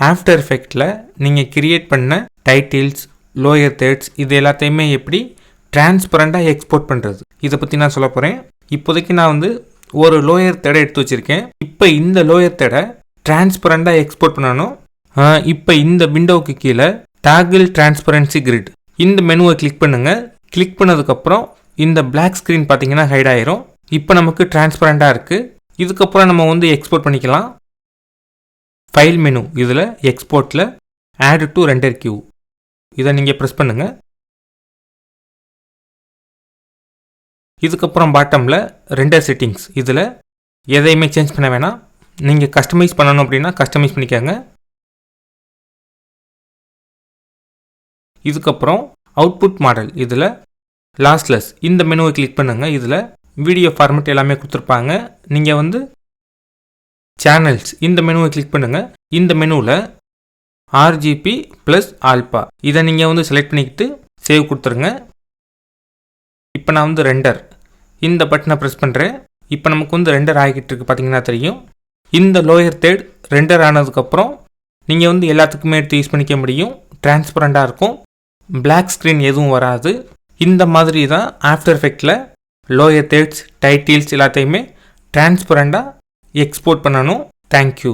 After எஃபெக்டில் நீங்கள் create பண்ண titles, lower thirds இது எல்லாத்தையுமே எப்படி டிரான்ஸ்பரண்டாக எக்ஸ்போர்ட் பண்ணுறது இதை பற்றி நான் சொல்ல போகிறேன். இப்போதைக்கு நான் வந்து ஒரு லோயர் தேடை எடுத்து வச்சுருக்கேன். இப்போ இந்த லோயர் தேடை டிரான்ஸ்பரண்டாக எக்ஸ்போர்ட் பண்ணணும். இப்போ இந்த விண்டோவுக்கு கீழே டாகிள் டிரான்ஸ்பரன்சி கிரிட் இந்த மெனுவை கிளிக் பண்ணுங்கள். கிளிக் பண்ணதுக்கப்புறம் இந்த பிளாக் ஸ்க்ரீன் பார்த்தீங்கன்னா ஹைட் ஆயிரும். இப்போ நமக்கு டிரான்ஸ்பரண்டாக இருக்குது. இதுக்கப்புறம் நம்ம வந்து எக்ஸ்போர்ட் பண்ணிக்கலாம். ஃபைல் மெனு இதில் எக்ஸ்போர்ட்டில் ஆட் டு ரெண்டர் கியூ இதை நீங்கள் ப்ரெஸ் பண்ணுங்கள். இதுக்கப்புறம் பாட்டமில் ரெண்டர் செட்டிங்ஸ் இதில் எதையுமே சேஞ்ச் பண்ண வேணாம். நீங்கள் கஸ்டமைஸ் பண்ணணும் அப்படின்னா கஸ்டமைஸ் பண்ணிக்கோங்க. இதுக்கப்புறம் அவுட்புட் மாடல் இதில் லாஸ்லெஸ் இந்த மெனுவை கிளிக் பண்ணுங்கள். இதில் வீடியோ ஃபார்மேட் எல்லாமே கொடுத்துருப்பாங்க. நீங்கள் வந்து சேனல்ஸ் இந்த மெனுவை கிளிக் பண்ணுங்கள். இந்த மெனுவில் ஆர்ஜிபி ப்ளஸ் ஆல்பா இதை நீங்கள் வந்து செலக்ட் பண்ணிக்கிட்டு சேவ் கொடுத்துருங்க. இப்போ நான் வந்து ரெண்டர் இந்த பட்டனை ப்ரெஸ் பண்ணுறேன். இப்போ நமக்கு வந்து ரெண்டர் ஆகிக்கிட்டு இருக்கு பார்த்தீங்கன்னா தெரியும். இந்த லோயர் தேர்ட் ரெண்டர் ஆனதுக்கப்புறம் நீங்கள் வந்து எல்லாத்துக்குமே எடுத்து யூஸ் பண்ணிக்க முடியும். டிரான்ஸ்பரண்டாக இருக்கும். பிளாக் ஸ்க்ரீன் எதுவும் வராது. இந்த மாதிரி தான் ஆஃப்டர் எஃபெக்டில் லோயர் தேர்ட்ஸ், டைட்டில்ஸ் எல்லாத்தையுமே டிரான்ஸ்பரண்டாக எக்ஸ்போர்ட் பண்ணணும். தேங்க்யூ.